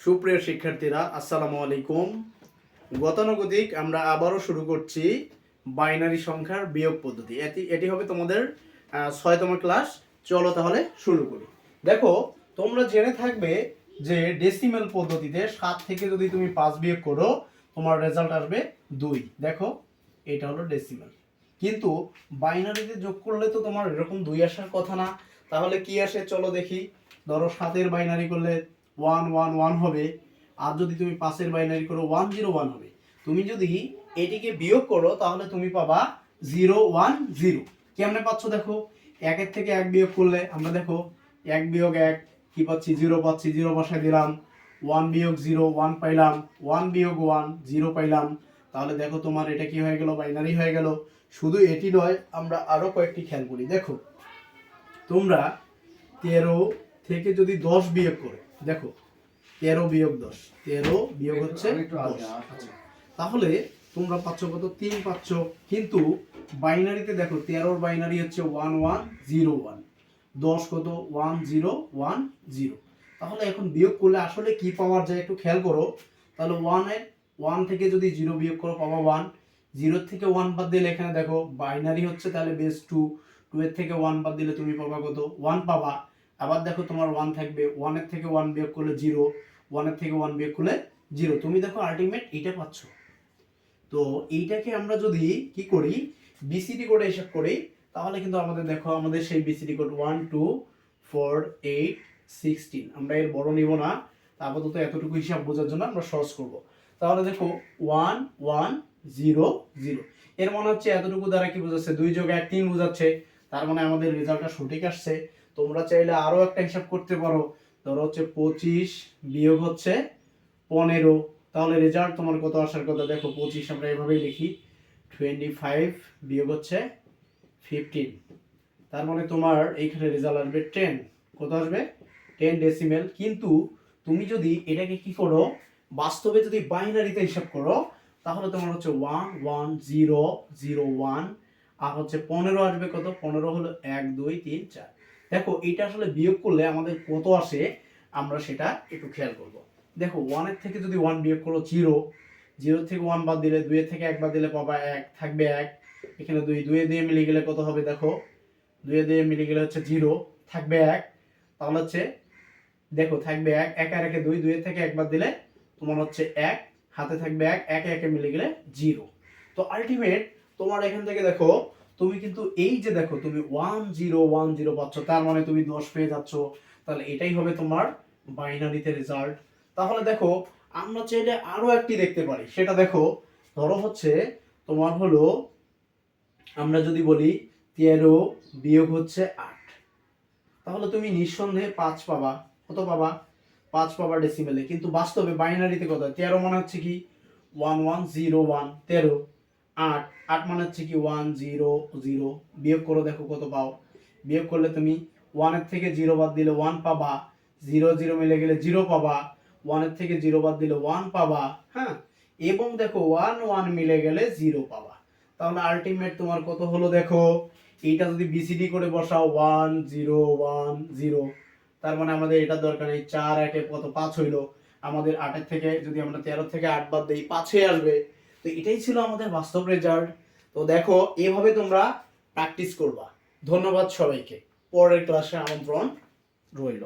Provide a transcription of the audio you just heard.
সুপ্রিয় শিক্ষার্থীরা আসসালামু আলাইকুম। গতানুগতিক আমরা আবারও শুরু করছি বাইনারি সংখ্যার বিয়োগ পদ্ধতি। এটি হবে তোমাদের ৬তম ক্লাস। চলো তাহলে শুরু করি। দেখো, তোমরা জেনে থাকবে যে ডেসিমেল পদ্ধতিতে ৭ থেকে যদি তুমি ৫ বিয়োগ করো তোমার রেজাল্ট আসবে ২। দেখো, এটা হলো ডেসিমেল, কিন্তু বাইনারিতে যোগ করলে তো তোমার এরকম ২ আসার কথা না। তাহলে কি আসে চলো দেখি। ধরো ৭-এর বাইনারি করলে 111 হবে, আর যদি তুমি 5-এর বাইনারি করো 101 হবে। তুমি যদি এটিকে বিয়োগ করো তাহলে তুমি পাবা 010। কেমনে পাচ্ছ দেখো, 1-এর থেকে 1 বিয়োগ করলে আমরা দেখো 1 বিয়োগ 1 কি পাচ্ছি, 0 পাচ্ছি, 0 বসায় দিলাম। 1 বিয়োগ 0 1 পাইলাম, 1 বিয়োগ 1 0 পাইলাম। তাহলে দেখো তোমার এটা কি হয়ে গেল, বাইনারি হয়ে গেল। শুধু এটি নয়, আমরা আরো কয়েকটি খেয়াল করি। দেখো, তোমরা 13 থেকে যদি 10 বিয়োগ করো, দেখো 13 বিয়োগ 10, 13 বিয়োগ হচ্ছে 10। তাহলে তোমরা পাচ্ছ কত, 3 পাচ্ছ। কিন্তু বাইনারিতে দেখো 13-র বাইনারি হচ্ছে 1101, 10 কত 1010। তাহলে এখন বিয়োগ করলে আসলে কি পাওয়া যায় একটু খেয়াল করো। তাহলে 1 থেকে যদি 0 বিয়োগ করো পাবা 1, 0 থেকে 1 বাদ দিলে এখানে দেখো বাইনারি হচ্ছে তাহলে বেস 2, 2 এর থেকে 1 বাদ দিলে তুমি পাবা কত, 1 পাবা। আবার দেখো তোমার 1 থাকবে, 1 এর থেকে 1 বিয়োগ করলে 0, 1 এর থেকে 1 বিয়োগ করলে 0। তুমি দেখো আলটিমেট এইটা পাচ্ছ। তো এইটাকে আমরা যদি কি করি, বিসিডি কোডে হিসাব করি, তাহলে কিন্তু আমাদের দেখো আমাদের সেই বিসিডি কোড 1 2 4 8 16। আমরা এর বড় নিব না, আপাতত এতটুকু হিসাব বোঝার জন্য আমরা সহজ করব। তাহলে দেখো 1 1 0 0, এর মানে হচ্ছে এতটুকু দ্বারা কি বোঝাচ্ছে, 2 যোগ 1 3 বোঝাচ্ছে। তার মানে আমাদের রেজাল্টটা সঠিক আসছে। তোমরা চাইলে আরো একটা হিসাব করতে পারো। ধরো হচ্ছে 25 বিয়োগ হচ্ছে 15, তাহলে রেজাল্ট তোমার কত আসার কথা, দেখো 25 আমরা এভাবেই লিখি, 25 বিয়োগ হচ্ছে 15। তার মানে তোমার এইখানে রেজাল্ট আসবে 10। কত আসবে, 10 ডেসিমেল। কিন্তু তুমি যদি এটাকে কি করো, বাস্তবে যদি বাইনারিতে হিসাব করো, তাহলে তোমার হচ্ছে 11001, আর হচ্ছে 15 আসবে কত, 15 হলো 1 2 3 4। দেখো এটা আসলে বিয়োগ করলে আমাদের কত আসে আমরা সেটা একটু খেয়াল করব। দেখো 1 এর থেকে যদি 1 বিয়োগ করো 0, 0 থেকে 1 বাদ দিলে, 2 এর থেকে 1 বাদ দিলে পাবা 1, থাকবে 1। এখানে 2, 2 এ দিয়ে মিলে গেলে কত হবে দেখো, 2 এ দিয়ে মিলে গেলে হচ্ছে 0, থাকবে 1। তাহলে হচ্ছে দেখো থাকবে 1, 1 আর 1 2, 2 এর থেকে 1 বাদ দিলে তোমার হচ্ছে 1, হাতে থাকবে 1, 1 এ 1 এ মিলে গেলে 0। তো আলটিমেট তোমার এখান থেকে দেখো তুমি কিন্তু এই যে দেখো তুমি 1010 পাচ্ছ, তার মানে তুমি 10 পেয়ে যাচ্ছ। তাহলে এটাই হবে তোমার বাইনারিতে রেজাল্ট। তাহলে দেখো আমরা চাইলে আরো একটি দেখতে পারি, সেটা দেখো। ধরো হচ্ছে তোমার হলো, আমরা যদি বলি 13 বিয়োগ হচ্ছে 8, তাহলে তুমি নিঃসন্দেহে 5 পাবা। কত পাবা, 5 পাবা ডেসিমেলে। কিন্তু বাস্তবে বাইনারিতে কত, 13 মানে হচ্ছে কি 1101, 13 8, 8 মানে হচ্ছে কি 100। বিয়োগ করো দেখো কত পাও। বিয়োগ করলে তুমি 1 এর থেকে 0 বাদ দিলে 1 পাবা, 0 0 মিলে গেলে 0 পাবা, 1 এর থেকে 0 বাদ দিলে 1 পাবা। হ্যাঁ, এবং দেখো 1 1 মিলে গেলে 0 পাবা। তাহলে আলটিমেট তোমার কত হলো দেখো, এইটা যদি বিসিডি করে বসাও 1 0 1 0, তার মানে আমাদের এটা দরকার নেই। 4 1 এ কত, 5 হইলো। আমাদের 8 এর থেকে যদি আমরা 13 থেকে 8 বাদ দেই 5 এ আসবে। তো এটাই ছিল আমাদের বাস্তব রেজাল্ট। তো দেখো এভাবে তোমরা প্র্যাকটিস করবা। ধন্যবাদ সবাইকে। পরের ক্লাসে আমন্ত্রণ রইল।